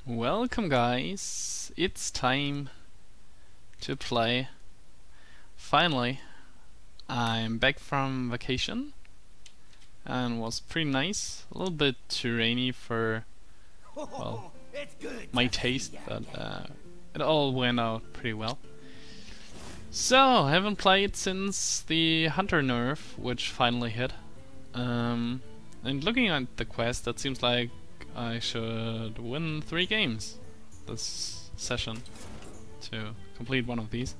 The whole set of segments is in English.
Welcome guys, it's time to play. Finally, I'm back from vacation and was pretty nice. A little bit too rainy for, well, my taste, but it all went out pretty well. So, I haven't played since the Hunter nerf, which finally hit. And looking at the quest, that seems like I should win 3 games this session to complete one of these.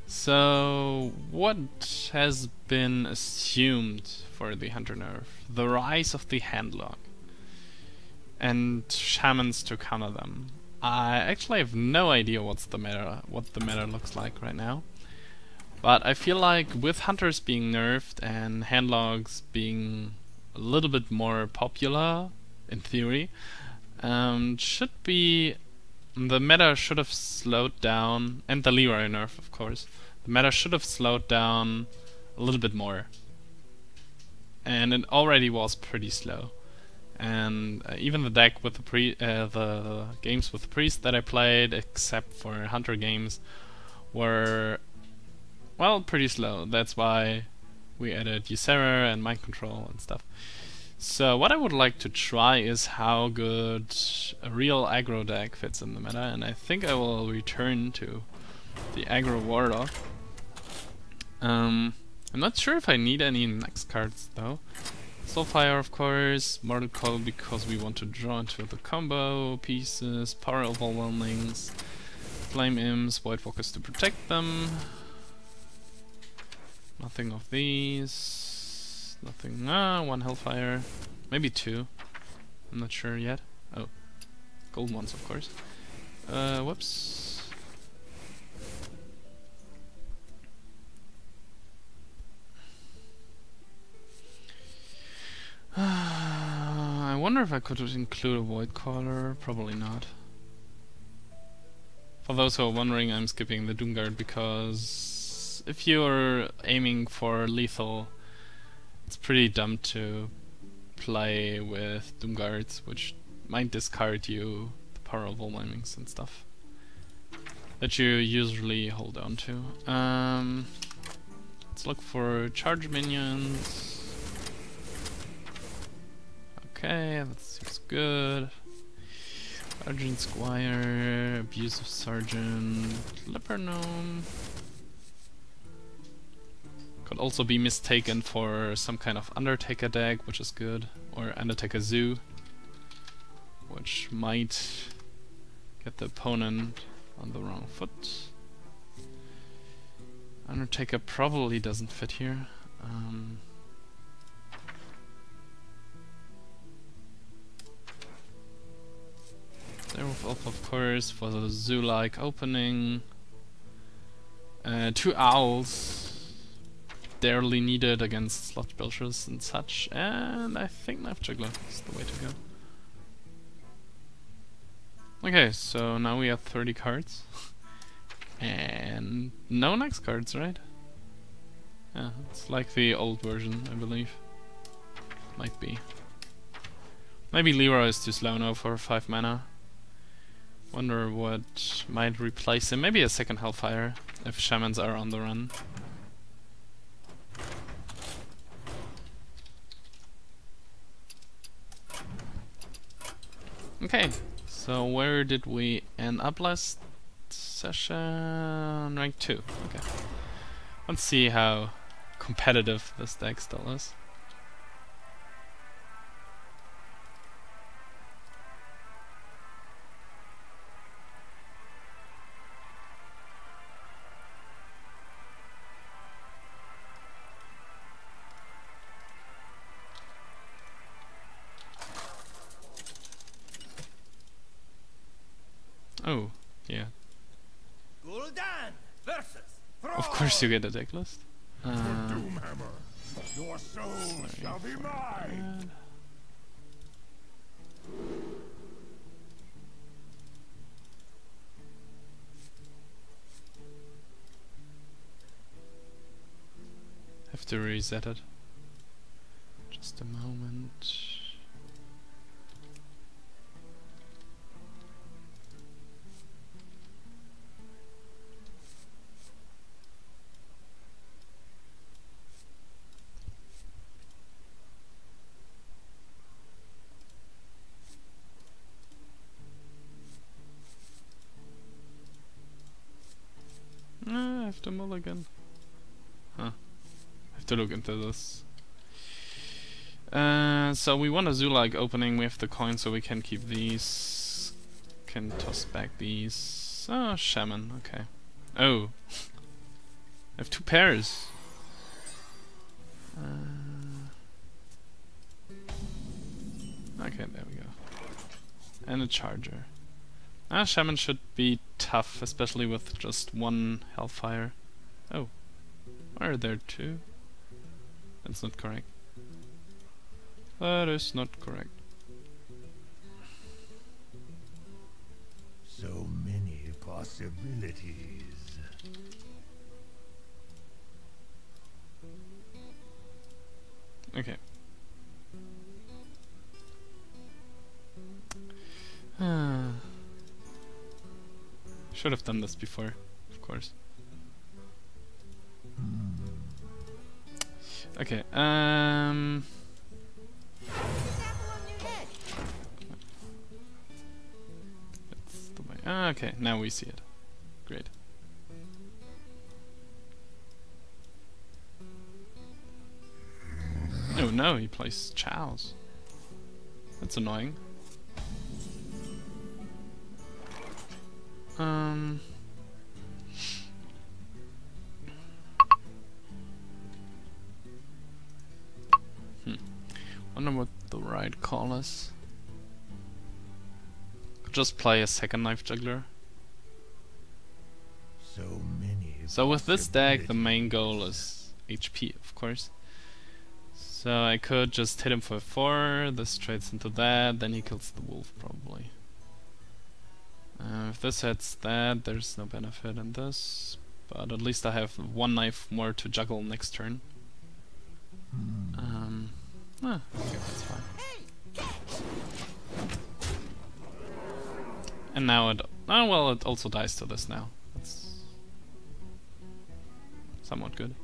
So, what has been assumed for the Hunter nerf? The rise of the Handlock and shamans to counter them. I actually have no idea what the meta looks like right now. But I feel like with hunters being nerfed and handlocks being a little bit more popular, in theory, the meta should have slowed down, and the Leroy nerf, of course. The meta should have slowed down a little bit more, and it already was pretty slow. And even the deck with the games with the priest that I played, except for hunter games, were, well, pretty slow. That's why we added Ysera and Mind Control and stuff. So what I would like to try is how good a real aggro deck fits in the meta, and I think I will return to the aggro Warlock. I'm not sure if I need any next cards though. Soulfire, of course, Mortal Coil because we want to draw into the combo pieces, Power Overwhelmings, Flame Imps, Void Walkers to protect them. Nothing of these. Nothing. One Hellfire. Maybe 2. I'm not sure yet. Oh. Gold ones, of course. Whoops. I wonder if I could include a Void Caller. Probably not. For those who are wondering, I'm skipping the Doomguard because if you're aiming for lethal, it's pretty dumb to play with Doomguards, which might discard you the Power of Overwhelmings and stuff that you usually hold on to. Let's look for charge minions. Okay, that seems good. Sergeant Squire, Abusive Sergeant, Leper Gnome. Could also be mistaken for some kind of Undertaker deck, which is good, or Undertaker Zoo, which might get the opponent on the wrong foot. Undertaker probably doesn't fit here. Werewolf, of course, for the zoo-like opening. 2 owls, barely needed against slot belchers and such, and I think Knife Juggler is the way to go. Okay, so now we have 30 cards. And no next cards, right? Yeah, it's like the old version, I believe. Might be. Maybe Leroy is too slow now for 5 mana. Wonder what might replace him. Maybe a second Hellfire if shamans are on the run. Okay, so where did we end up last session? Rank 2. Okay. Let's see how competitive this deck still is. Oh, yeah. Of course you get a deck list. Your soul shall be mine. Have to reset it. Just a moment. have to mulligan. Huh. I have to look into this. So we want a Zoo-like opening. We have the coin, so we can keep these. Can toss back these. Oh, Shaman. Okay. Oh. I have 2 pairs. Okay, there we go. And a charger. Shaman should be tough, especially with just 1 Hellfire. Oh. Are there 2? That's not correct. That is not correct. So many possibilities. Okay. Should have done this before, of course. Okay, that's the way. Okay, now we see it. Great. Oh no, he plays Chows. That's annoying. Wonder what the right call is. Could just play a second Knife Juggler. So many. So with this deck, the main goal is HP, of course. So I could just hit him for 4, this trades into that, then he kills the wolf probably. If this hits that, there's no benefit in this, but at least I have 1 knife more to juggle next turn. Okay, that's fine. And now it... Oh well, it also dies to this now. That's somewhat good.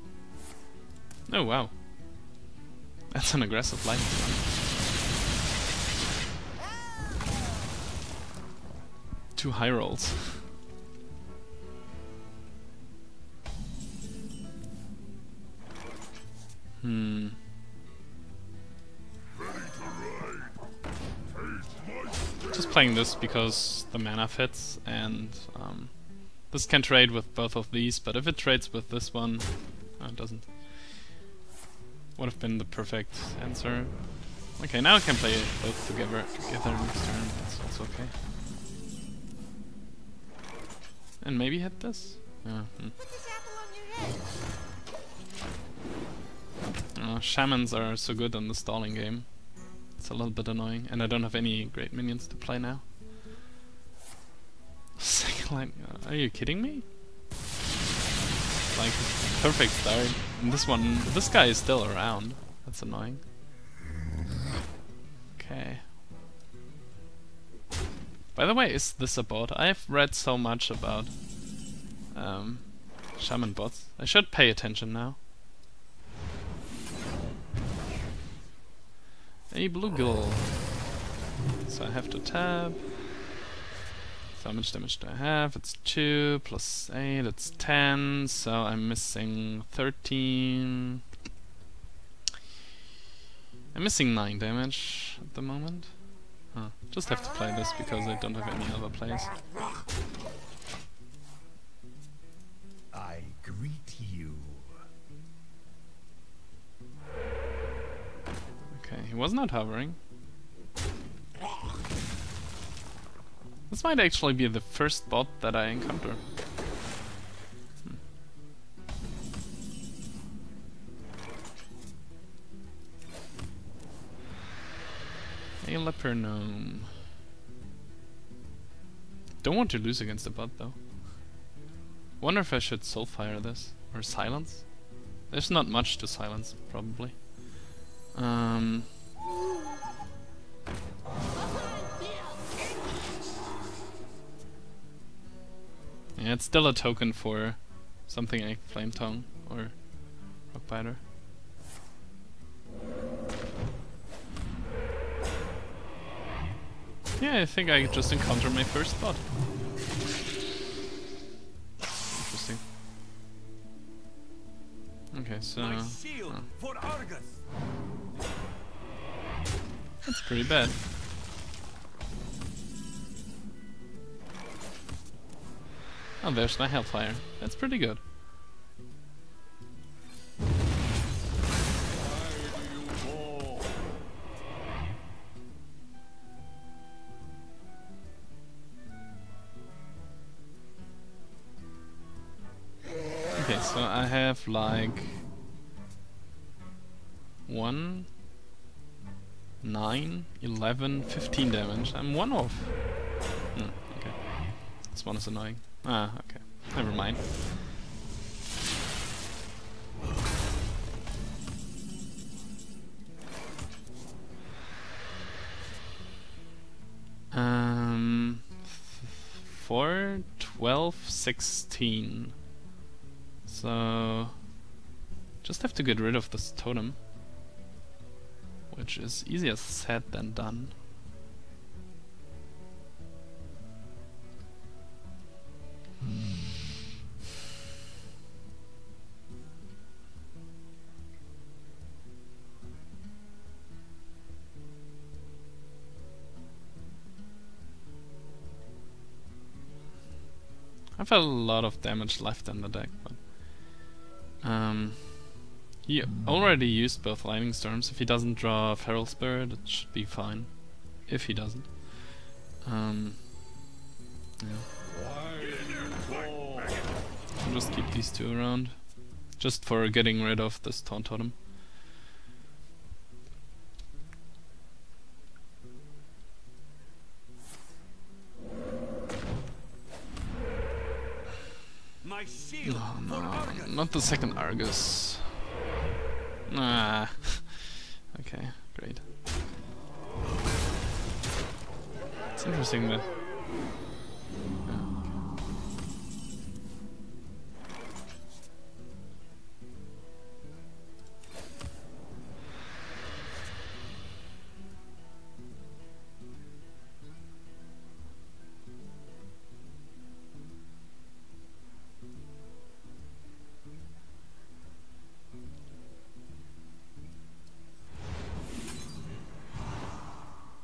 Oh wow. That's an aggressive lightning run. 2 high rolls. Just playing this because the mana fits, and this can trade with both of these, but if it trades with this one, it doesn't. Would have been the perfect answer. Okay, now I can play both together next turn, that's also okay. And maybe hit this? Shamans are so good in the stalling game. It's a little bit annoying, and I don't have any great minions to play now. Second line, are you kidding me? Like, perfect start. And this guy is still around. That's annoying. Okay. By the way, is this a bot? I've read so much about Shaman bots. I should pay attention now. A blue gill. So I have to tab. So how much damage do I have? It's 2 plus 8, it's 10, so I'm missing 13. I'm missing 9 damage at the moment. Just have to play this because I don't have any other plays. I greet you. Okay, he was not hovering. This might actually be the first bot that I encounter. A leper gnome. Don't want to lose against the bot though. Wonder if I should soulfire this or silence. There's not much to silence probably. Yeah, it's still a token for something like Flame Tongue or Rockbiter. Yeah, I think I just encountered my first bot. Interesting. Okay, so My shield for Argus. that's pretty bad. Oh, there's my Hellfire. That's pretty good. Okay, so I have like 1, 9, 11, 15 damage. I'm one off. Okay. This one is annoying. Ah, okay. Never mind. Um, 4, 12, 16. So just have to get rid of this totem, which is easier said than done. I've a lot of damage left in the deck, but he already used both Lightning Storms. If he doesn't draw Feral Spirit, it should be fine. If he doesn't. Yeah. I'll just keep these two around. Just for getting rid of this Taunt Totem. My shield No, for no, Argus. not the second Argus. Ah. Okay, great. It's interesting that.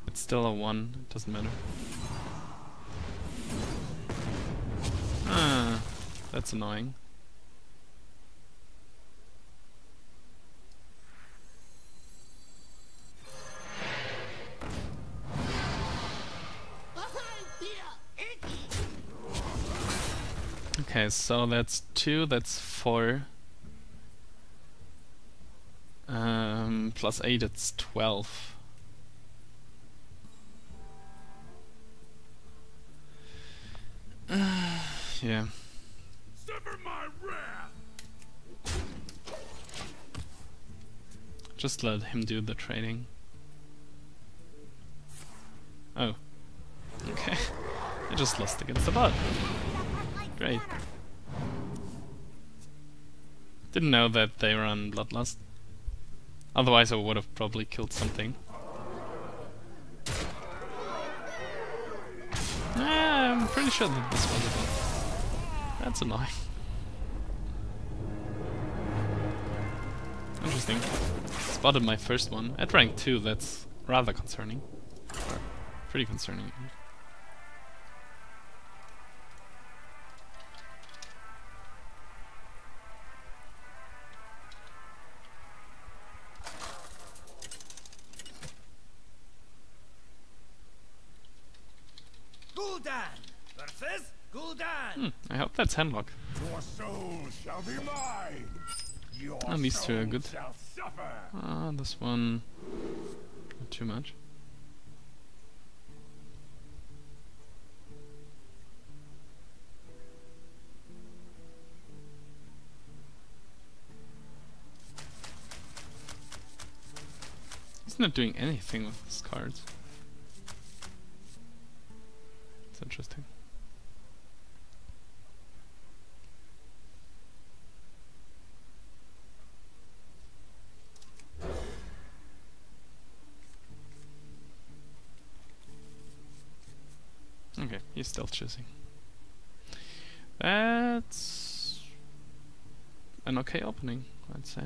It's still a 1, it doesn't matter. Ah, that's annoying. Okay, so that's 2, that's 4. Plus 8, it's 12. Yeah. Sever my wrath. Just let him do the trading. Oh. Okay. I just lost against the bot. Great. Didn't know that they run Bloodlust. Otherwise I would have probably killed something. I'm pretty sure that this was a bot. That's annoying. Interesting. Spotted my first one. At rank 2, that's rather concerning. Or pretty concerning. Gul'dan versus Gul'dan. I hope that's Handlock. Your soul shall be mine. Your And these two are soul good. shall suffer. Ah, this one not too much. He's not doing anything with his cards. It's interesting. Okay, he's still choosing. That's an okay opening. I'd say.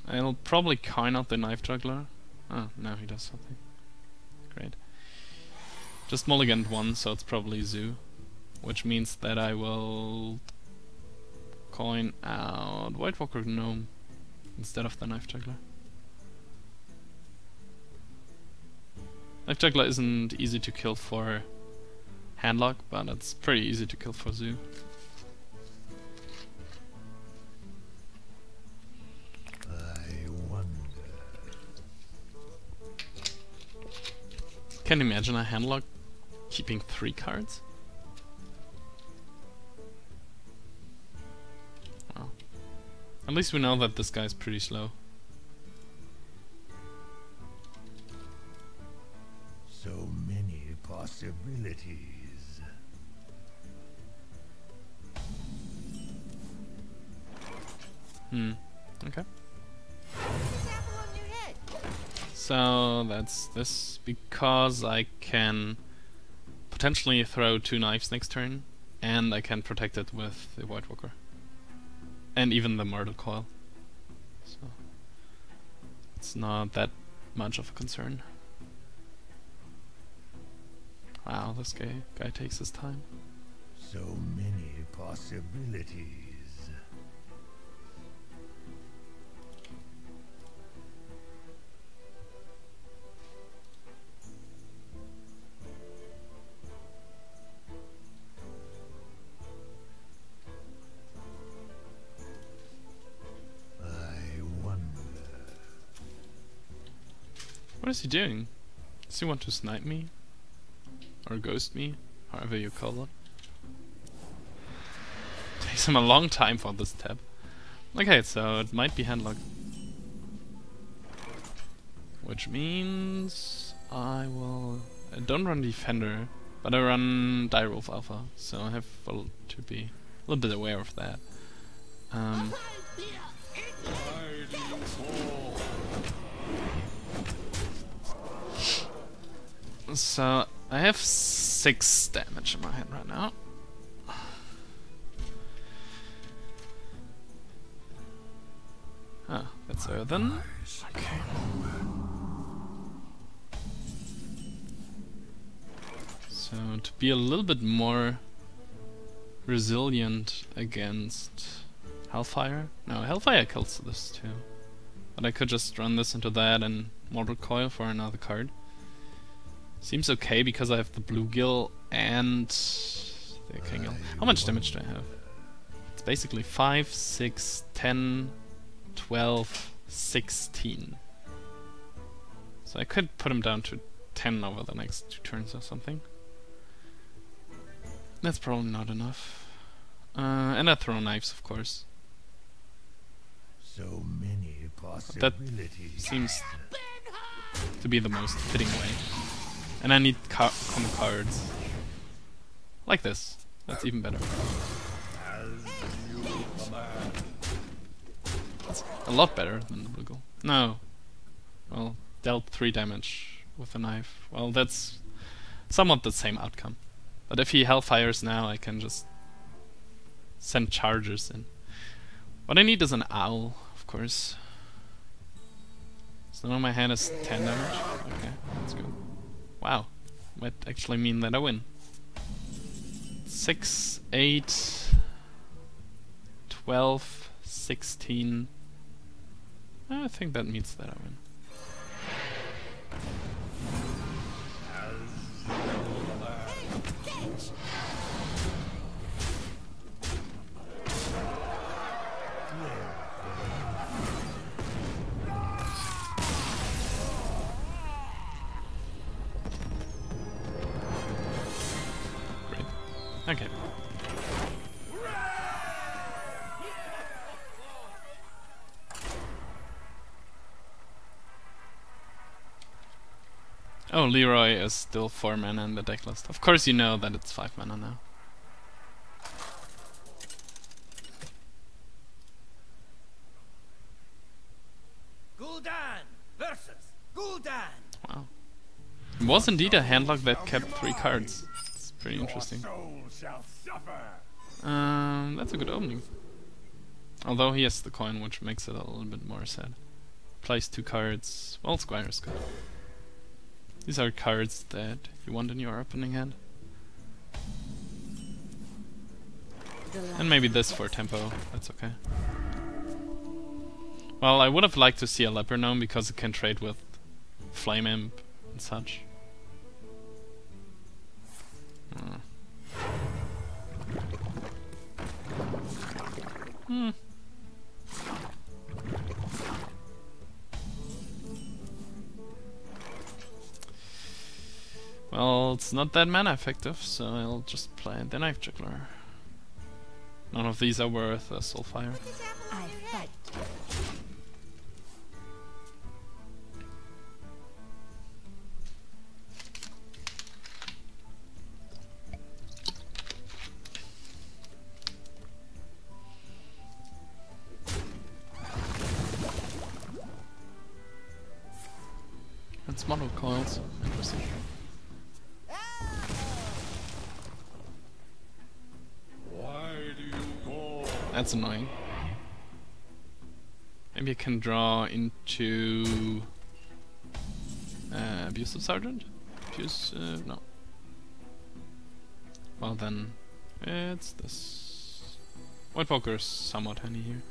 I'll probably coin out the Knife Juggler. Oh, no, he does something. Great. Just mulliganed one, so it's probably Zoo. Which means that I will coin out White Walker Gnome instead of the Knife Juggler. Knife Juggler isn't easy to kill for Handlock, but it's pretty easy to kill for Zoo. Can you imagine a Handlock keeping 3 cards? Well, at least we know that this guy's pretty slow. So many possibilities. Okay. So that's this, because I can potentially throw 2 knives next turn, and I can protect it with the White Walker. And even the Myrtle Coil. So it's not that much of a concern. Wow, this guy takes his time. So many possibilities. What is he doing? Does he want to snipe me? Or ghost me? However you call it. Takes him a long time for this tab. Okay, so it might be Handlock. Which means I don't run Defender, but I run Direwolf Alpha, so I have to be a little bit aware of that. So I have 6 damage in my hand right now. Ah, that's Earthen. Okay. So to be a little bit more resilient against Hellfire. No, Hellfire kills this too. But I could just run this into that and Mortal Coil for another card. Seems okay because I have the Bluegill and the Kinggill. How much damage do I have? It's basically 5, 6, 10, 12, 16. So I could put him down to 10 over the next 2 turns or something. That's probably not enough. And I throw knives, of course. So many That possibilities. seems to be the most fitting way. And I need common cards. Like this. That's even better. That's a lot better than the Bluegill. No. Well, dealt 3 damage with a knife. Well, that's somewhat the same outcome. But if he Hellfires now, I can just send chargers in. What I need is an owl, of course. So now my hand is 10 damage. Okay, that's good. Wow, might actually mean that I win. 6, 8, 12, 16. I think that means that I win. Okay. Oh, Leroy is still 4 mana in the deck list. Of course you know that it's 5 mana now. Gul'dan versus Gul'dan. Wow. It was indeed a handlock that kept 3 cards. It's pretty interesting. Soul shall suffer. That's a good opening. Although he has the coin, which makes it a little bit more sad. Plays 2 cards. Well, Squire is good. These are cards that you want in your opening hand. And maybe this for tempo. That's okay. Well, I would have liked to see a Leper Gnome because it can trade with Flame Imp and such. Well, it's not that mana effective, so I'll just play the Knife Juggler. None of these are worth a Soulfire. I fight. It's model coils. Interesting. Why do you call? That's annoying. Maybe I can draw into Abusive Sergeant? No. Well then, it's this. White Walker is somewhat handy here.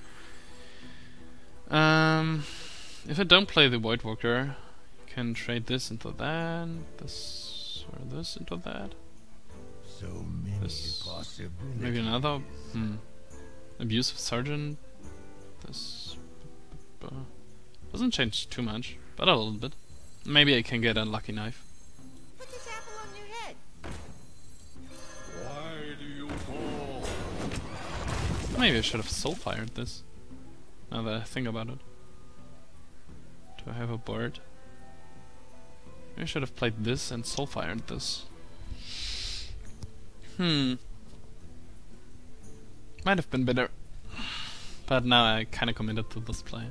If I don't play the White Walker, I can trade this into that, this or this into that. So many possibilities. Maybe another Abusive Sergeant. This doesn't change too much, but a little bit. Maybe I can get a Lucky Knife. Put this apple on your head. Why do you call? Maybe I should have Soulfired this. Now that I think about it. Do I have a board? Maybe I should have played this and Soulfired this. Might have been better. But now I kinda committed to this play.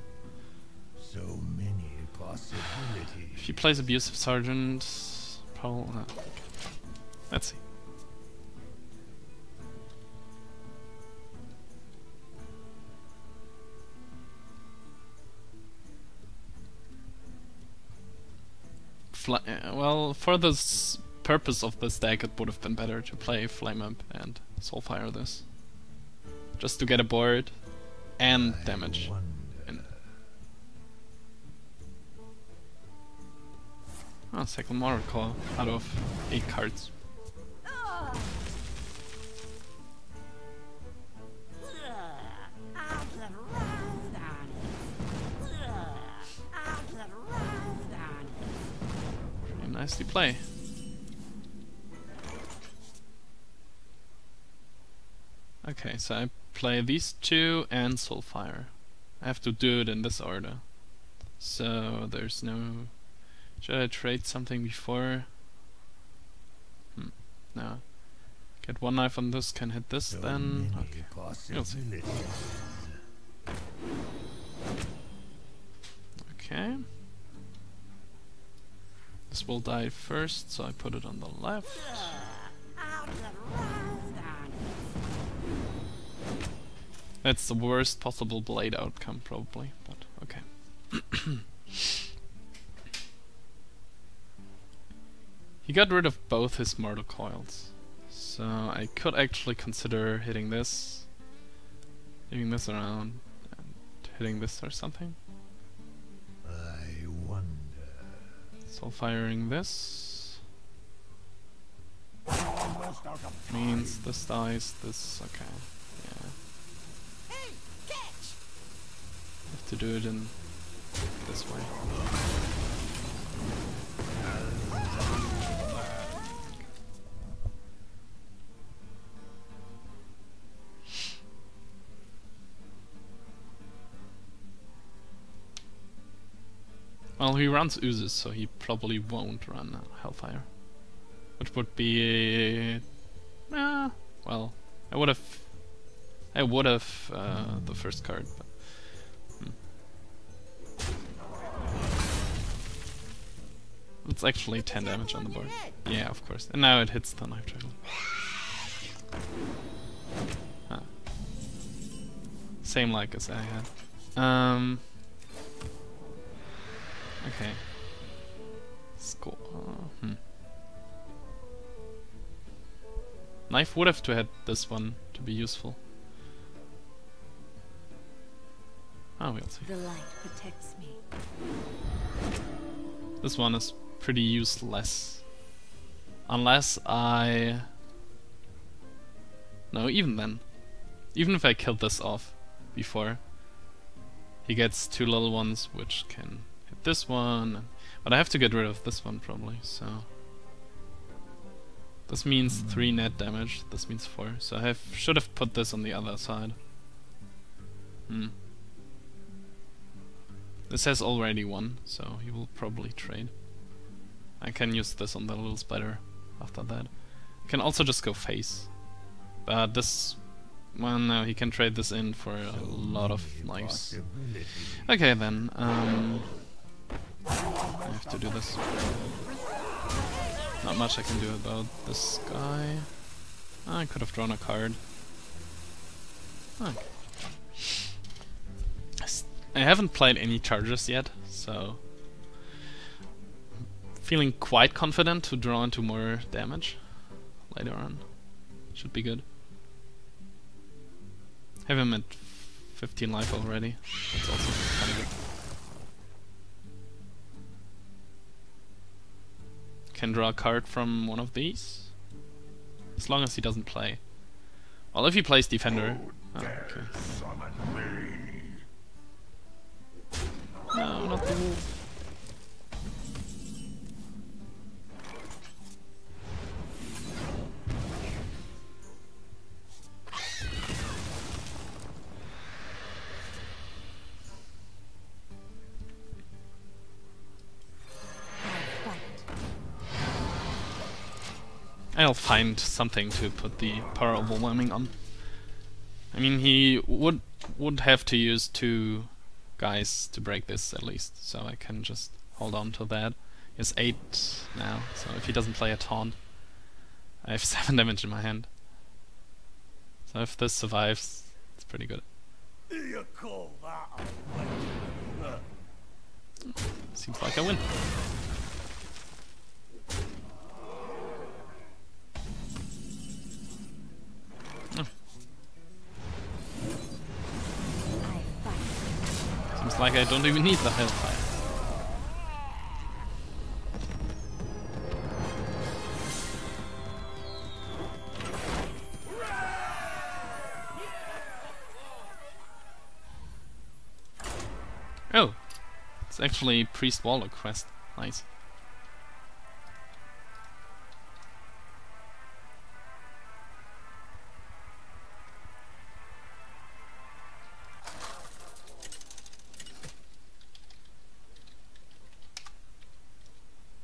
So many possibilities. If he plays Abusive Sergeant, probably. Let's see. Well, for this purpose of this deck, it would have been better to play Flame Up and Soulfire this. Just to get a board and damage. In. Oh, second Mortal Claw out of 8 cards. Pretty nicely play. Okay, so I play these 2 and Soulfire. I have to do it in this order. So there's no... Should I trade something before? No. Get 1 knife on this, can hit this So then. many Okay. We'll see. possibilities. Okay. This will die first, so I put it on the left. That's the worst possible blade outcome, probably, but okay. He got rid of both his mortal coils, so I could actually consider hitting this around, and hitting this or something. I wonder. So firing this Almost out of means this dies, this, okay, yeah. Hey, catch! Have to do it in this way. Well, he runs oozes, so he probably won't run Hellfire. Which would be... well, I would have the first card, but... It's actually 10 damage on the board. Yeah, of course. And now it hits the Knife Juggler. Same like as I had. Okay. Score. Knife would have to had this one to be useful. Oh, we'll see. The light protects me. This one is pretty useless. Unless I... No, even then. Even if I killed this off before, he gets 2 little ones which can hit this one. But I have to get rid of this one probably, so... This means 3 net damage, this means 4. So I should have put this on the other side. This has already 1, so he will probably trade. I can use this on the little spider after that. I can also just go face. But this... Well, no, he can trade this in for a lot of knives. Okay then, I have to do this. Not much I can do about this guy. I could have drawn a card. Okay. I haven't played any charges yet, so feeling quite confident to draw into more damage later on. Should be good. Have him at 15 life already. That's also kind of good. Can draw a card from one of these, as long as he doesn't play. Well, if he plays defender. Oh, okay. No, not the wolf. I'll find something to put the power overwhelming on. I mean, he would have to use 2 guys to break this at least, so I can just hold on to that. He has 8 now, so if he doesn't play a taunt, I have 7 damage in my hand. So if this survives, it's pretty good. You call that a Seems like I win. Seems like I don't even need the hellfire. Oh, it's actually Priest Warlock quest. Nice.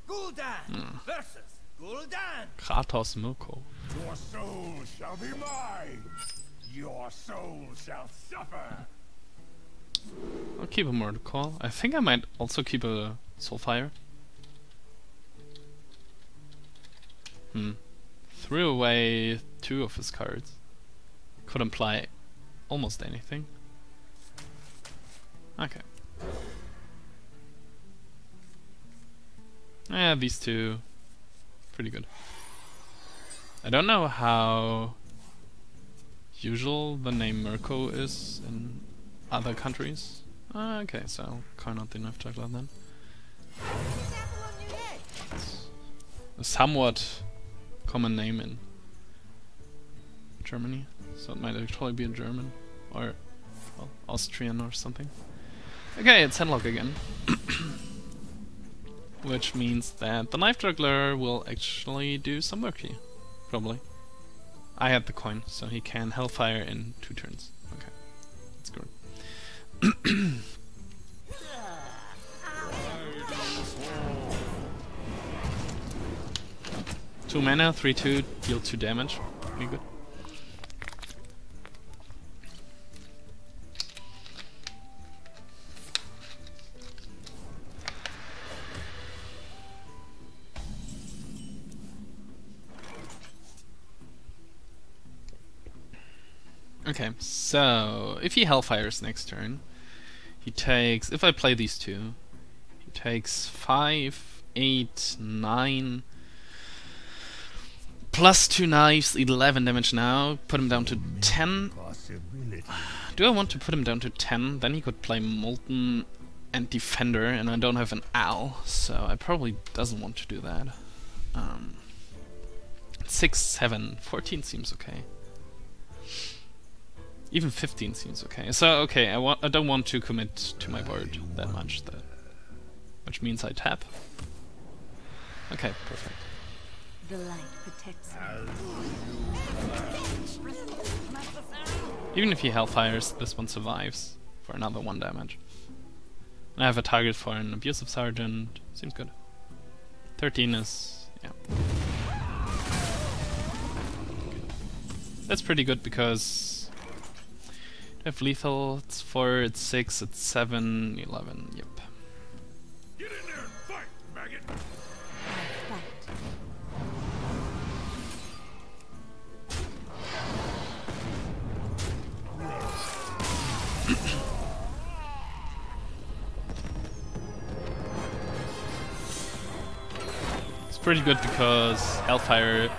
Gul'dan versus Gul'dan. Kratos Mirko. Your soul shall be mine. Your soul shall suffer. I'll keep a Murder Call. I think I might also keep a Soulfire. Threw away 2 of his cards. Could imply almost anything. Okay. Yeah, these 2, pretty good. I don't know how usual the name Mirko is in other countries. Okay, so I'll coin out the Knife Juggler then. It's a somewhat common name in Germany, so it might actually be a German or well, Austrian or something. Okay, it's Henlock again. Which means that the Knife Juggler will actually do some work here. Probably. I had the coin, so he can Hellfire in 2 turns. Okay, that's good. 2 mana, 3/2, deal 2 damage. Pretty good. Okay, so if he Hellfires next turn, he takes, if I play these two, he takes 5, 8, 9, plus 2 knives, 11 damage now, put him down to 10. Do I want to put him down to 10? Then he could play Molten and Defender, and I don't have an Owl, so I probably doesn't want to do that. 6, 7, 14 seems okay. Even 15 seems okay. So okay, I don't want to commit to my board that much, which means I tap. Okay, perfect. The light protects Even if he Hellfires, this one survives for another 1 damage. And I have a target for an Abusive Sergeant. Seems good. 13 is... yeah. That's pretty good because... I have lethal, it's 4, it's 6, it's 7, 11, yep. Get in there and fight, maggot! It's pretty good because Hellfire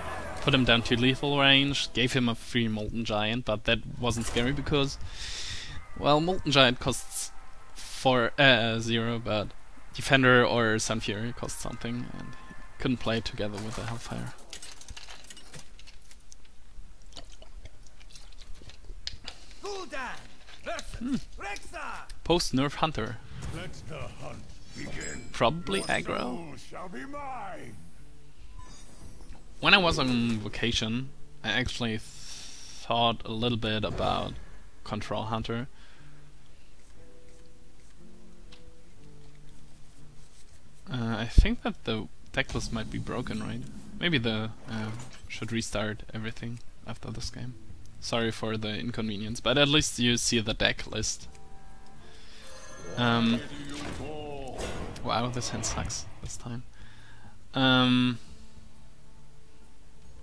put him down to lethal range, gave him a free Molten Giant, but that wasn't scary because, well, Molten Giant costs 0, but Defender or Sun Fury costs something, and he couldn't play it together with the Hellfire. Gul'dan versus Rexxar. Post-nerf Hunter. Let the hunt begin. Probably Your aggro. soul shall be mine. When I was on vacation, I actually thought a little bit about Control Hunter. I think that the deck list might be broken, right? Maybe the should restart everything after this game. Sorry for the inconvenience, but at least you see the deck list. Wow, this hand sucks this time.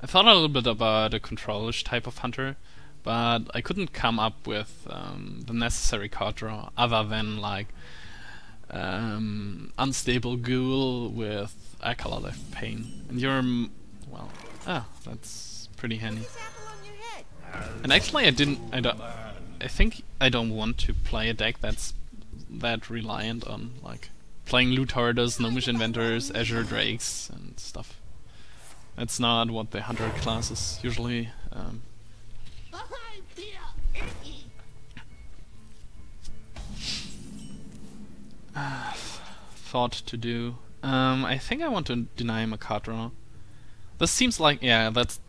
I thought a little bit about a control-ish type of hunter, but I couldn't come up with the necessary card draw other than like Unstable Ghoul with Acolyte of Pain. And you're well, that's pretty handy. And actually, I think I don't want to play a deck that's that reliant on like playing Loot Hoarders, Gnomish Inventors, Azure Drakes, and stuff. That's not what the hunter class is usually thought to do. I think I want to deny him a card draw. This seems like, yeah, that's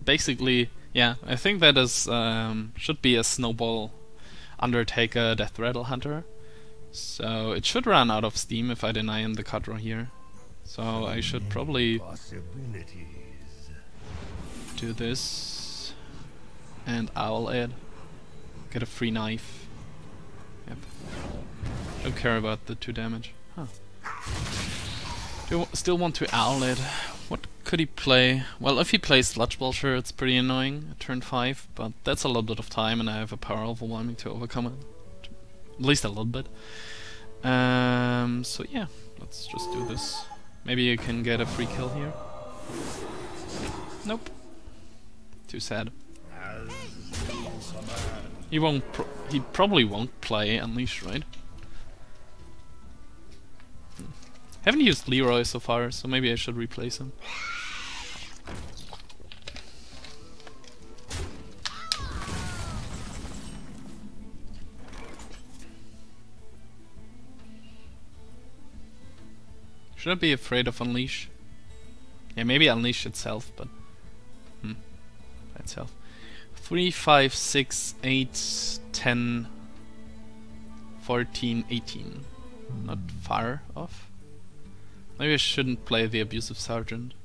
basically, yeah, I think that is should be a Snowball Undertaker Death Rattle Hunter. So it should run out of steam if I deny him the card draw here. So I should probably do this and Owl it. Get a free knife. Yep. Don't care about the 2 damage. Huh. Do you still want to Owl it? What could he play? Well, if he plays Sludge Belcher, it's pretty annoying at turn 5, but that's a little bit of time and I have a power overwhelming to overcome it. At least a little bit. So yeah, let's just do this. Maybe you can get a free kill here. Nope. Too sad. He won't. He probably won't play Unleash, right? Haven't used Leroy so far, so maybe I should replace him. Should I be afraid of Unleash? Yeah, maybe Unleash itself, but... by itself. 3, 5, 6, 8, 10, 14, 18. Not far off. Maybe I shouldn't play the Abusive Sergeant.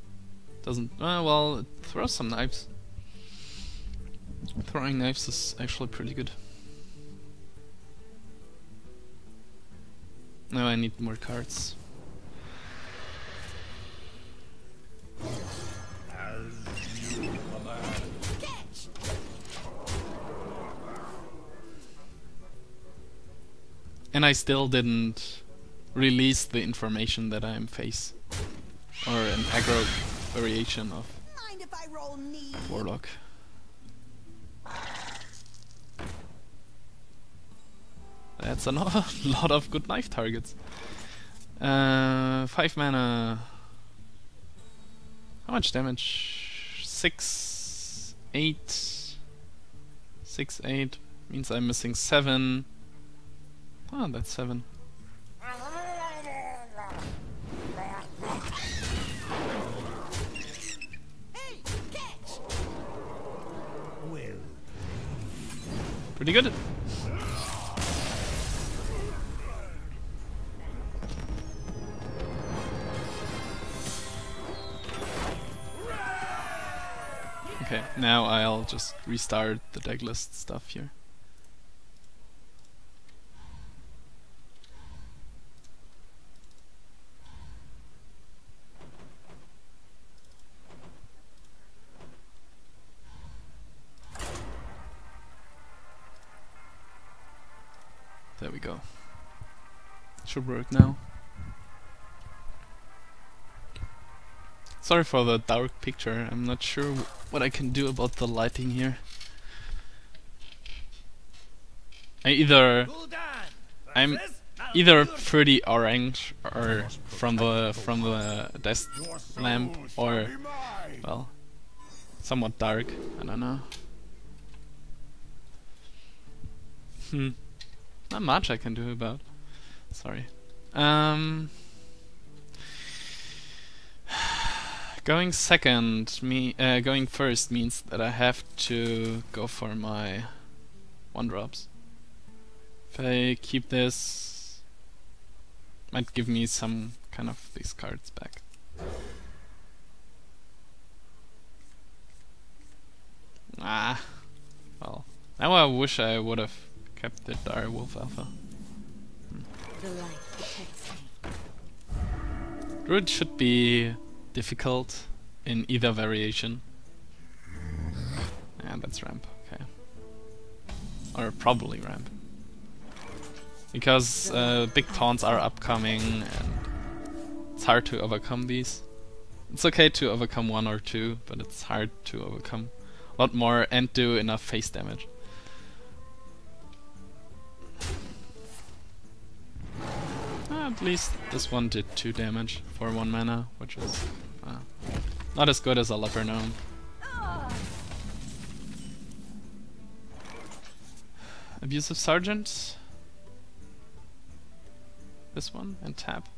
Doesn't... well, it throws some knives. Throwing knives is actually pretty good. Now I need more cards. And I still didn't release the information that I'm face. Or an aggro variation of Mind if I roll knee? Warlock. That's a lot of good knife targets. 5 mana. How much damage? 6, 8. 6, 8 means I'm missing 7. Oh, that's 7. Hey, catch! Pretty good. Okay, now I'll just restart the deck list stuff here. There we go. Should work now. Sorry for the dark picture, I'm not sure what I can do about the lighting here. I'm either pretty orange or from the desk lamp, or well, somewhat dark. I don't know. Not much I can do about. Sorry. Going going first means that I have to go for my 1-drops. If I keep this, might give me some kind of these cards back. Ah, well, now I wish I would have kept the Dire Wolf Alpha. The light protects me. Druid should be difficult in either variation. Yeah, that's ramp, okay. Or probably ramp. Because big taunts are upcoming and it's hard to overcome these. It's okay to overcome 1 or 2, but it's hard to overcome a lot more and do enough face damage. At least this one did 2 damage for 1 mana, which is not as good as a Leper Gnome. Abusive Sergeant. This one and tap.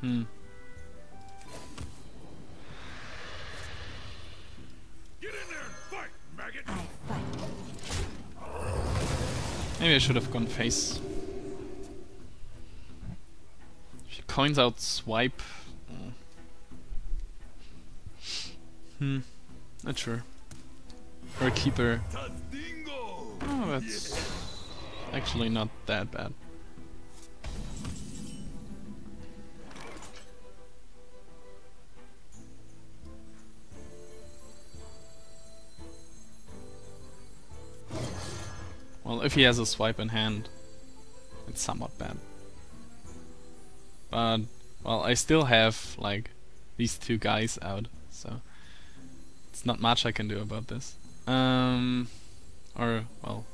Get in there and fight, maggot! I fight. Maybe I should have gone face. She coins out swipe. Not sure. Or keeper. Oh, that's actually not that bad. Well, if he has a swipe in hand, it's somewhat bad. But, well, I still have, like, these 2 guys out, so it's not much I can do about this. Or, well...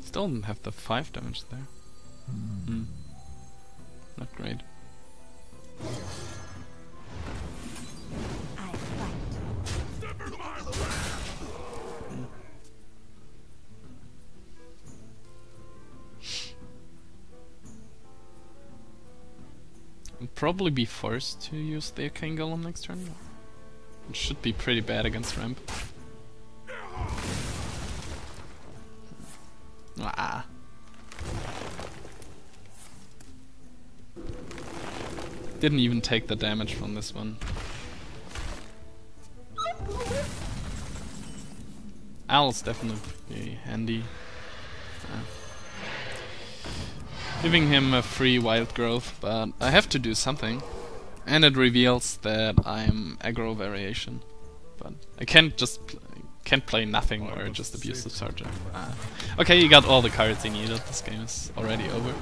Still didn't have the 5 damage there. Not great. I fight. I'll probably be forced to use the Arcane Golem next turn. It should be pretty bad against ramp. Ah. Didn't even take the damage from this one. Owl's definitely handy. Giving him a free wild growth, but I have to do something. And it reveals that I'm aggro variation. But I can't just Can't play nothing or just abuse the Sergeant. Okay, you got all the cards you needed. This game is already over.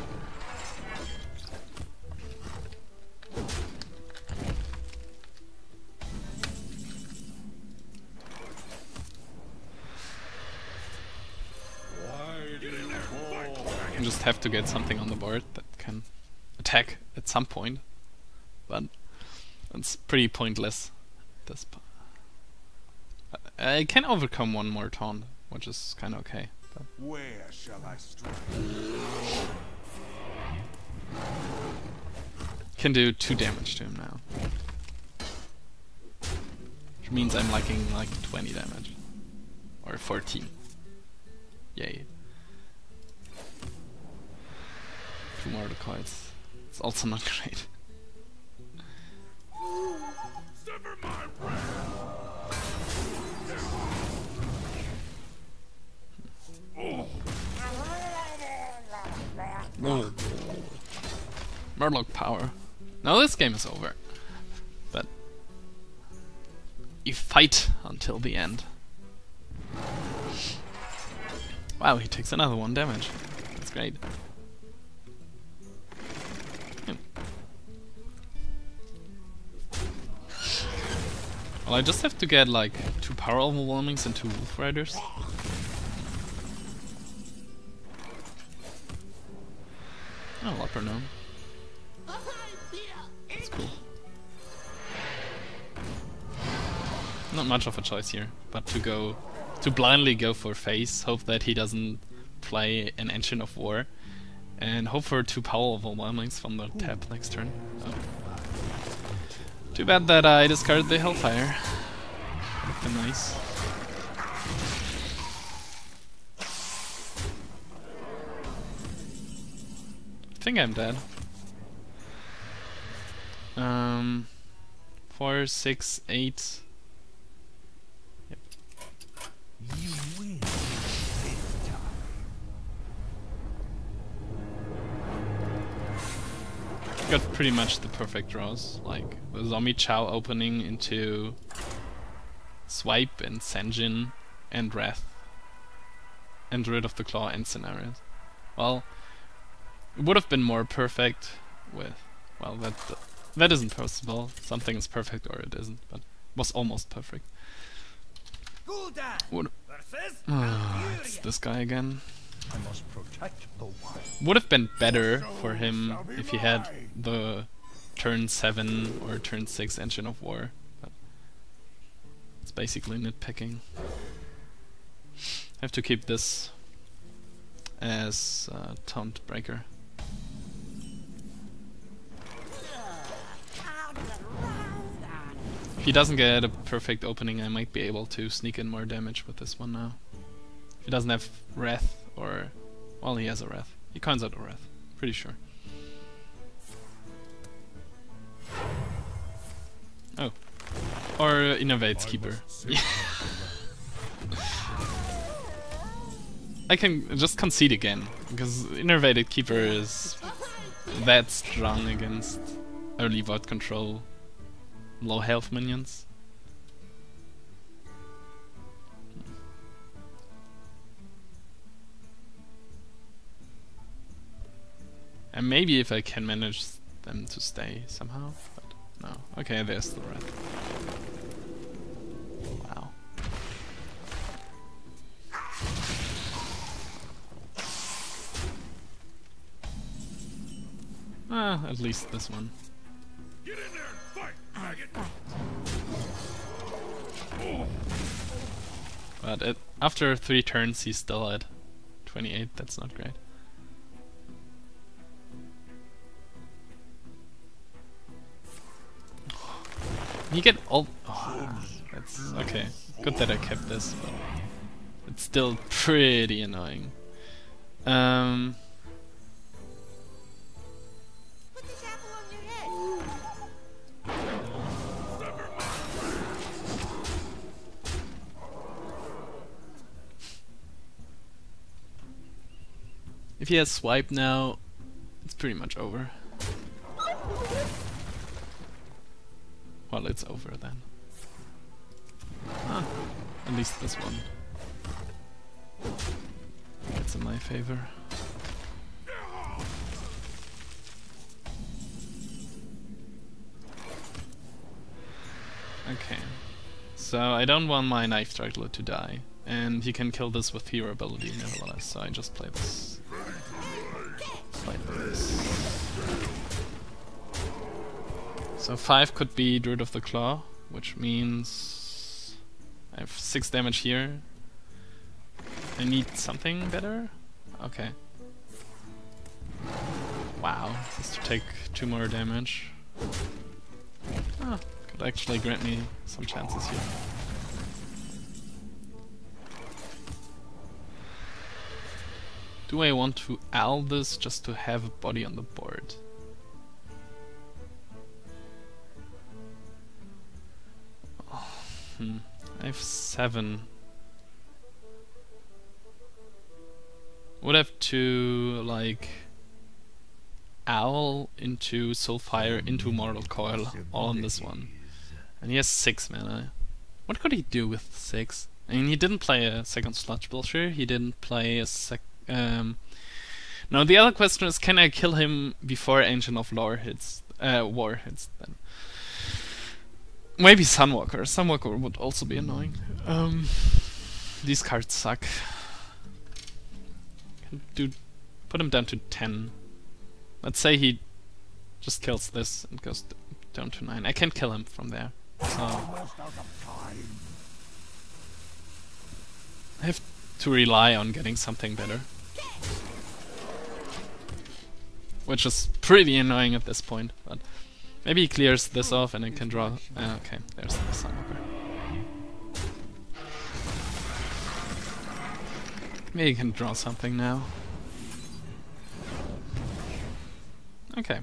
You just have to get something on the board that can attack at some point, but it's pretty pointless at this point. I can overcome one more taunt, which is kind of okay. But Where shall I strike? can do 2 damage to him now, which means I'm liking like 20 damage or 14. Yay! 2 more cards. It's also not great. Sever my breath. Oh. Warlock power. Now this game is over. But you fight until the end. Wow, he takes another 1 damage. That's great. Well, I just have to get like 2 power overwhelmings and 2 wolf riders. Oh, leper gnome. That's cool. Not much of a choice here, but to blindly go for face, hope that he doesn't play an Engine of War, and hope for 2 power overwhelmings from the tap next turn. Oh. Too bad that I discarded the Hellfire. Would have been nice. I think I'm dead. 4, 6, 8. Yep. You win. Got pretty much the perfect draws, like the Zombie Chow opening into Swipe and Senjin and Wrath and Rid of the Claw and Scenarios. Well, it would have been more perfect with, well, that isn't possible. Something is perfect or it isn't, but it was almost perfect. Would it's this guy again. I must protect the one. Would have been better for him if he had the turn 7 or turn 6 Engine of War, but it's basically nitpicking. I have to keep this as Taunt Breaker. If he doesn't get a perfect opening, I might be able to sneak in more damage with this one now. If he doesn't have Wrath, or... well, he has a Wrath. He counts out a Wrath, pretty sure. Oh. Or Innovate's Keeper. I can just concede again, because Innovated Keeper is that strong against early bot control, low health minions. And maybe if I can manage them to stay somehow, but no. Okay, there's the red. Wow. At least this one. Get in there and fight, maggot. But after 3 turns, he's still at 28. That's not great. You get all. Oh, that's okay. Good that I kept this, but it's still pretty annoying. Put this apple on your head. If he has swipe now, it's pretty much over. Well, it's over then. At least this one. It's in my favor. Okay. So I don't want my Knife Struggler to die. And he can kill this with hero ability nevertheless, so I just play this. Like this. So 5 could be Druid of the Claw, which means I have 6 damage here. I need something better? Okay. Wow, just to take 2 more damage. Ah, could actually grant me some chances here. Do I want to owl this just to have a body on the board? I have 7. Would have to like owl into Soulfire into Mortal Coil all on this one. And he has 6 mana. What could he do with 6? I mean, he didn't play a second Sludge Belcher, he didn't play a now the other question is, can I kill him before Ancient of War hits then? Maybe Sunwalker. Sunwalker would also be annoying. These cards suck. Put him down to 10. Let's say he just kills this and goes down to 9. I can kill him from there. So I have to rely on getting something better. Which is pretty annoying at this point, but maybe he clears this off and I can draw. Okay, there's the Sunwalker. Maybe he can draw something now. Okay,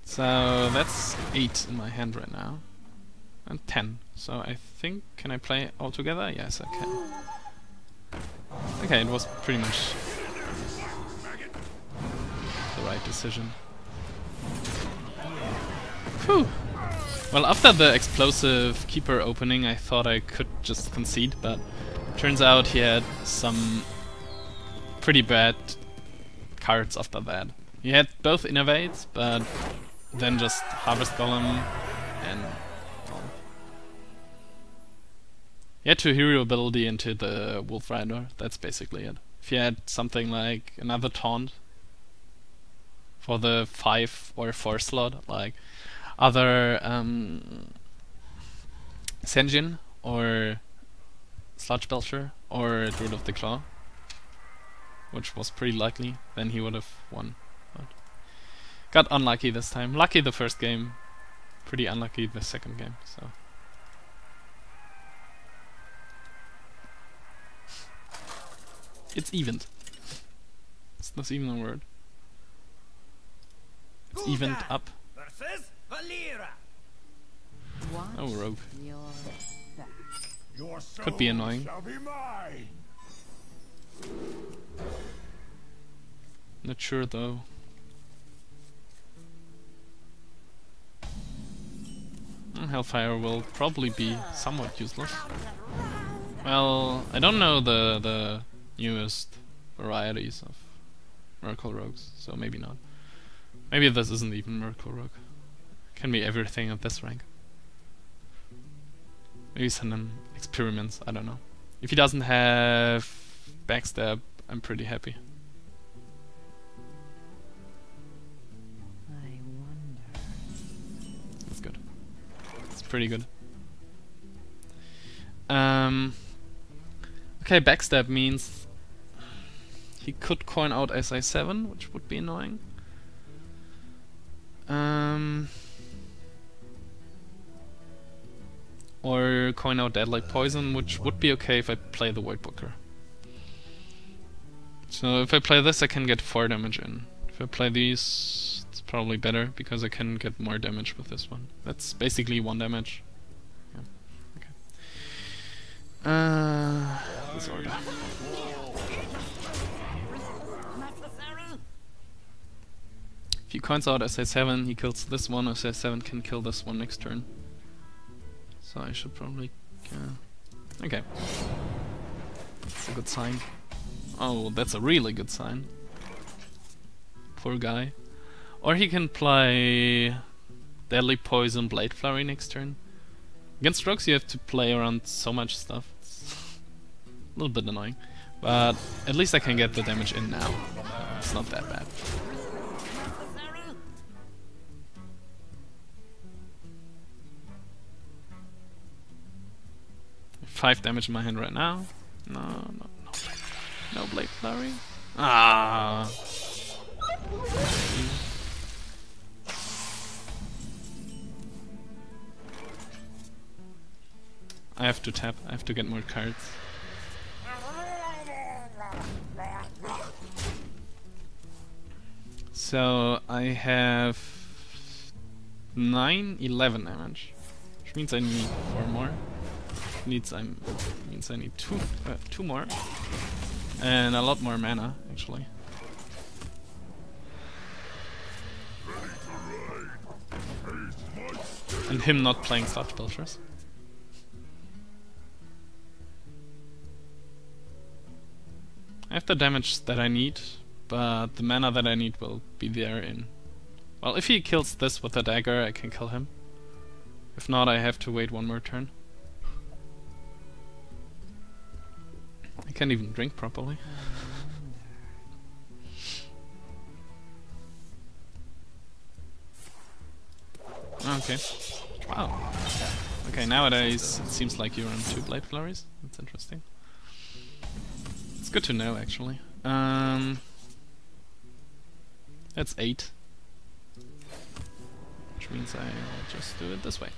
so that's 8 in my hand right now. And 10. So I think, can I play all together? Yes, I can. Okay, it was pretty much the right decision. Whew. Well, after the explosive keeper opening, I thought I could just concede, but turns out he had some pretty bad cards after that. He had both innovates, but then just Harvest Golem and he had 2 hero ability into the Wolf Rider. That's basically it. If he had something like another taunt for the 5 or 4 slot, like other Senjin or Sludge Belcher or Druid of the Claw, which was pretty likely, then he would have won. But got unlucky this time. Lucky the first game, pretty unlucky the second game. So it's evened. Is this even a word? It's evened up. Oh, rogue. Could be annoying. Not sure though. Hellfire will probably be somewhat useless. Well, I don't know the newest varieties of Miracle Rogues, so maybe not. Maybe this isn't even Miracle Rogue. Can be everything at this rank. Maybe send him experiments, I don't know. If he doesn't have backstab, I'm pretty happy. I wonder. That's good. It's pretty good. Okay, backstab means he could coin out SI7, which would be annoying. Or coin out Deadly Poison, which would be okay if I play the Void Booker. So if I play this, I can get 4 damage in. If I play these, it's probably better because I can get more damage with this one. That's basically 1 damage. Yeah. Okay. Disorder. If he coins out SA7, he kills this one. SA7 can kill this one next turn. So I should probably... okay. a good sign. Oh, that's a really good sign. Poor guy. Or he can play Deadly Poison Blade Flurry next turn. Against Rogues you have to play around so much stuff. It's a little bit annoying. But at least I can get the damage in now. It's not that bad. 5 damage in my hand right now. No Blade Flurry. Ah. I have to tap. I have to get more cards. So I have 11 damage, which means I need 4 more. Means I need two more, and a lot more mana actually. And him not playing Sludge Belchers. I have the damage that I need, but the mana that I need will be there in... Well, if he kills this with a dagger, I can kill him. If not, I have to wait one more turn. I can't even drink properly. Okay. Wow. Okay, nowadays it seems like you run 2 Blade Flurries. That's interesting. It's good to know, actually. That's 8. Which means I'll just do it this way.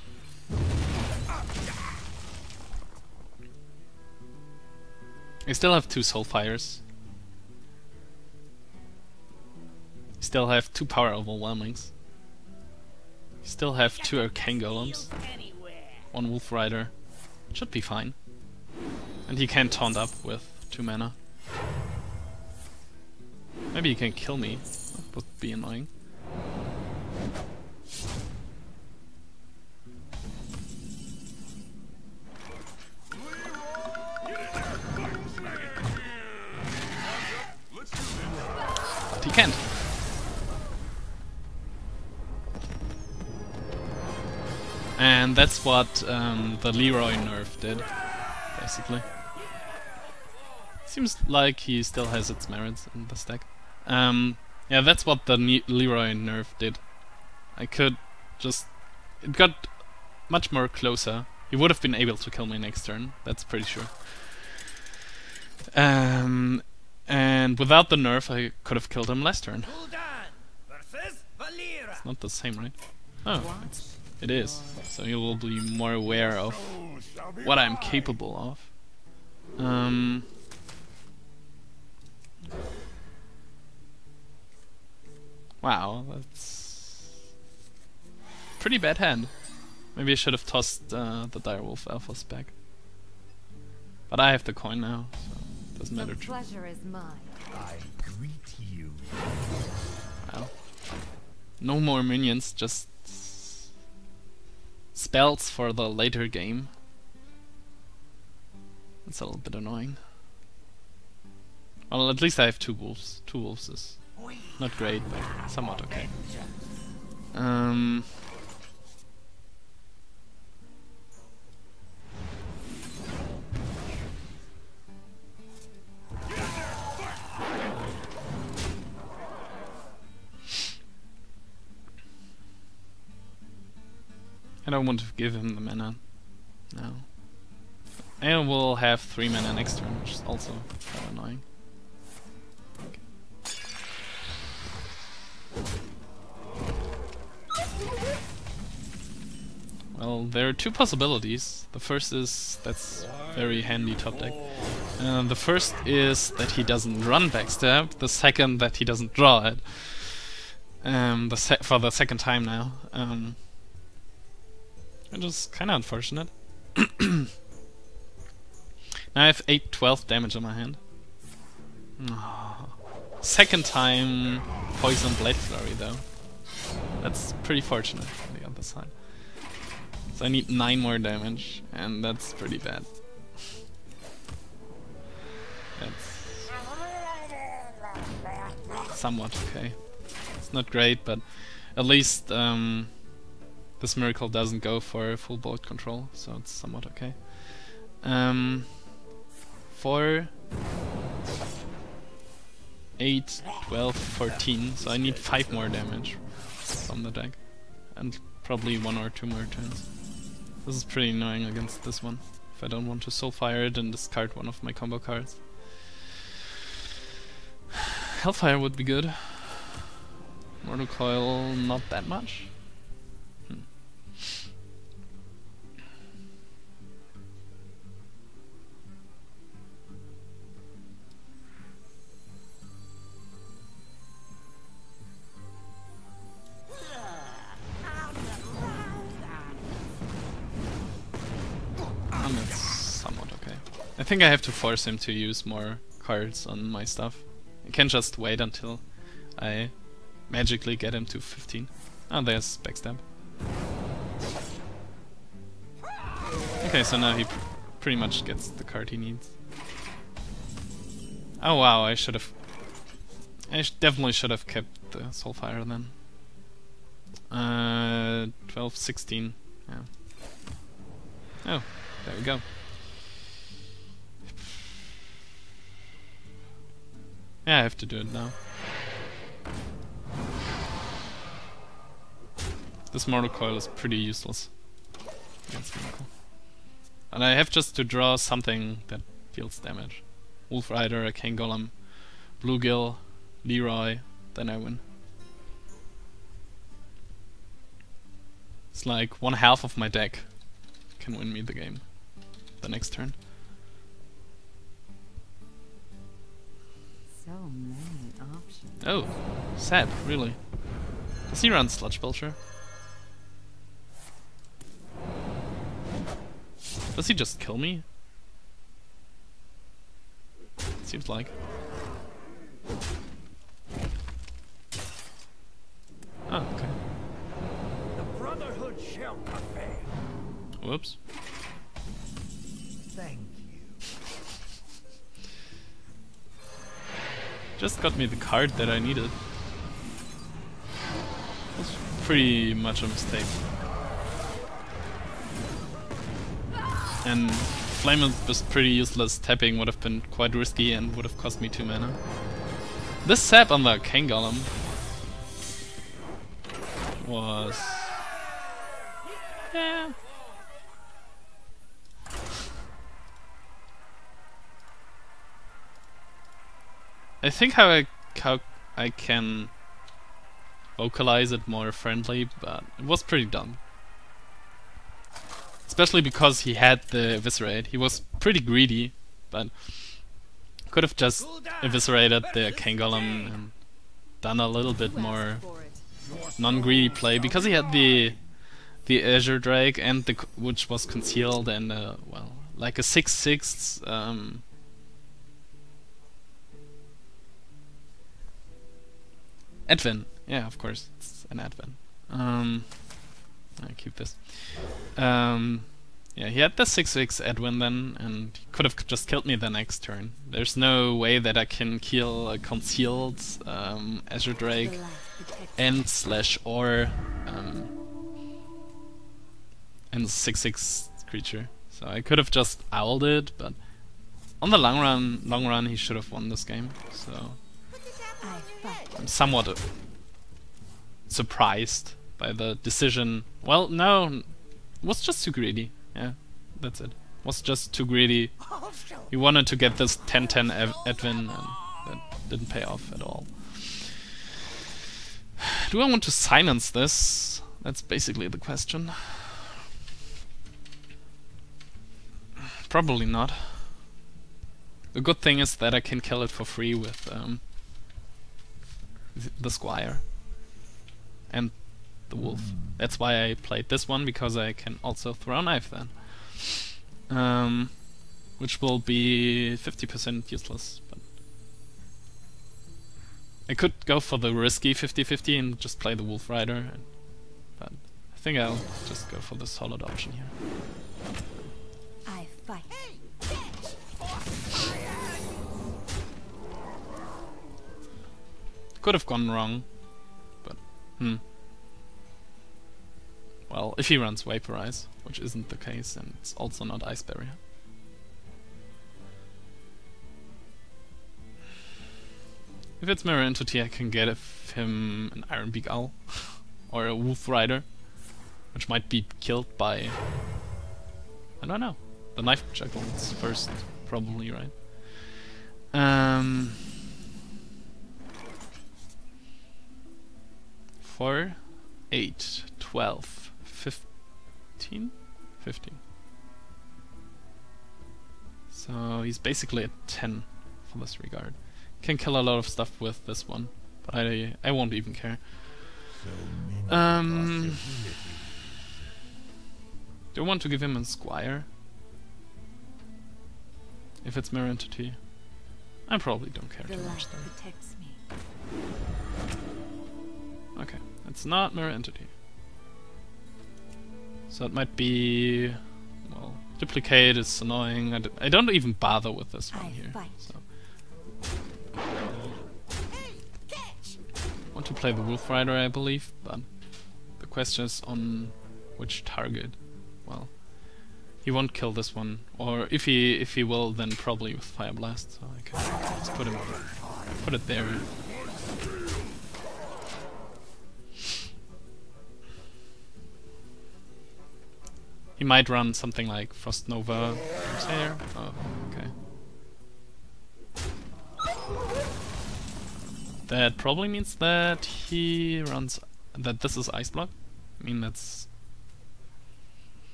I still have 2 Soulfires. Still have 2 Power Overwhelmings. Still have 2 Arcane Golems. 1 Wolf Rider. Should be fine. And he can taunt up with 2 mana. Maybe he can kill me. That would be annoying. But he can't. And that's what the Leroy nerf did, basically. Seems like he still has its merits in the stack. Yeah, that's what the Leroy nerf did. I could just... It got much more closer. He would have been able to kill me next turn, that's pretty sure. And without the nerf, I could have killed him last turn. It's not the same, right? Oh, it is. So you will be more aware of what I'm capable of. Wow, that's pretty bad hand. Maybe I should have tossed the Direwolf Alphas back. But I have the coin now, so it doesn't matter. The pleasure is mine. I greet you. Wow. No more minions, just spells for the later game. That's a little bit annoying. Well, at least I have 2 wolves. 2 wolves is not great, but somewhat okay. I don't want to give him the mana. No. I will have 3 mana next turn, which is also kind of annoying. Well, there are 2 possibilities. The first is that's very handy top deck. The first is that he doesn't run backstab. The second that he doesn't draw it. For the second time now. Which is kind of unfortunate. Now I have 12 damage on my hand. Oh. Second time Poison Blade Flurry though. That's pretty fortunate on the other side. So I need 9 more damage, and that's pretty bad. It's somewhat okay. It's not great, but at least this miracle doesn't go for full board control, so it's somewhat okay. 4, 8, 12, 14, so I need 5 more damage from the deck. And probably 1 or 2 more turns. This is pretty annoying against this one, if I don't want to Soulfire it and discard one of my combo cards. Hellfire would be good. Mortal Coil, not that much. That's somewhat okay. I think I have to force him to use more cards on my stuff. I can't just wait until I magically get him to 15. Oh, there's Backstab. Okay, so now he pretty much gets the card he needs. Oh wow, I should have... definitely should have kept the Soulfire then. 12, 16, yeah. Oh, there we go. Yeah, I have to do it now. This Mortal Coil is pretty useless against Miracle. And I have just to draw something that deals damage. Wolf Rider, a King Golem, Bluegill, Leroy, then I win. It's like 1/2 of my deck can win me the game the next turn. So many options. Oh, sad, really. Does he run Sludge Belcher? Does he just kill me? Seems like. Oh, okay. The Brotherhood shall prevail. Whoops. Thank you. Just got me the card that I needed. That's pretty much a mistake. And Flame was pretty useless. Tapping would have been quite risky and would have cost me 2 mana. This sap on the King Golem was... yeah. I think how I can vocalize it more friendly, but it was pretty dumb. Especially because he had the Eviscerate. He was pretty greedy, but could have just eviscerated the King Golem and done a little bit more non-greedy play, because he had the Azure Drake and which was concealed, and well, like a 6/6 Advent. Yeah, of course, it's an Advent. I keep this. Yeah, he had the 6/6 Edwin then, and he could have just killed me the next turn. There's no way that I can kill a concealed Azure Drake and /or and 6/6 creature. So I could have just owled it, but on the long run, he should have won this game. So I'm somewhat surprised by the decision. Well, no, it was just too greedy. Yeah, that's it. Was just too greedy. He wanted to get this 10/10 Edwin, and that didn't pay off at all. Do I want to silence this? That's basically the question. Probably not. The good thing is that I can kill it for free with the Squire and the Wolf. That's why I played this one, because I can also throw a knife then. Which will be 50% useless, but I could go for the risky 50-50 and just play the Wolf Rider, but I think I'll just go for the solid option here. I fight. Could have gone wrong, but well, if he runs Vaporize, which isn't the case, and it's also not Ice Barrier. If it's Mirror Entity, I can get him an Iron Beak Owl or a Wolf Rider, which might be killed by, I don't know, the Knife Jackals first, probably, right? 4, 8, 12, 15? 15. So he's basically at 10 for this regard. Can kill a lot of stuff with this one, but I won't even care. Do I want to give him a Squire? If it's Mirror Entity, I probably don't care too much though. Protects me. Okay, it's not Mirror Entity. So it might be, well, Duplicate is annoying. I don't even bother with this one here. So. Want to play the Wolf Rider, I believe, but the question is on which target. Well, he won't kill this one, or if he will, then probably with Fire Blast. So I can just put it there. He might run something like Frost Nova here. Oh, okay. That probably means that he runs... that this is Ice Block. I mean, that's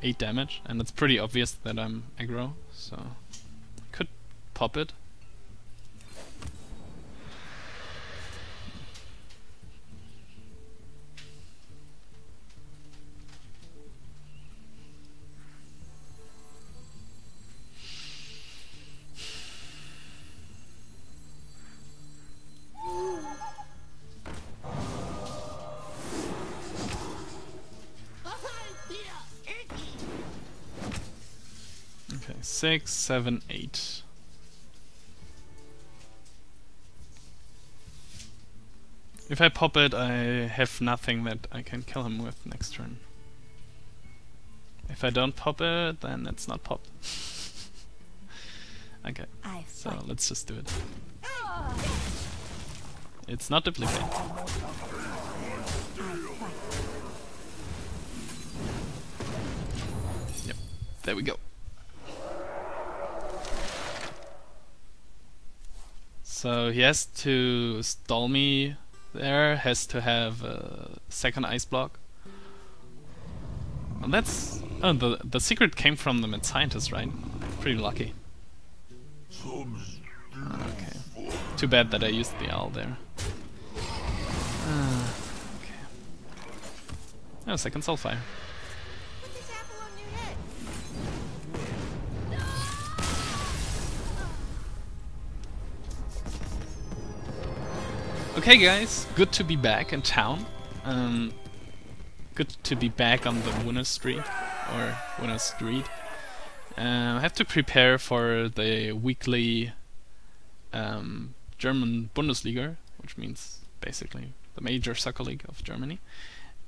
8 damage, and it's pretty obvious that I'm aggro, so could pop it. Okay, 6, 7, 8. If I pop it, I have nothing that I can kill him with next turn. If I don't pop it, then it's not popped. Okay, so let's just do it. It's not duplicate. Yep, there we go. So he has to stall me there, has to have a second ice block. And that's... oh, the secret came from the Mad Scientist, right? Pretty lucky. Okay. Too bad that I used the owl there. Okay. Oh, second Soulfire. Put this apple on your head. Okay guys, good to be back in town. Good to be back on the winner streak, or winner street. I have to prepare for the weekly German Bundesliga, which means basically the major soccer league of Germany,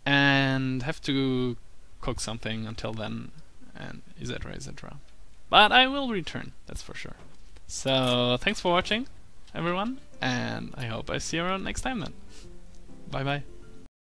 and have to cook something until then, and etc, etc. But I will return, that's for sure. So thanks for watching, everyone, and I hope I see you around next time then. Bye bye.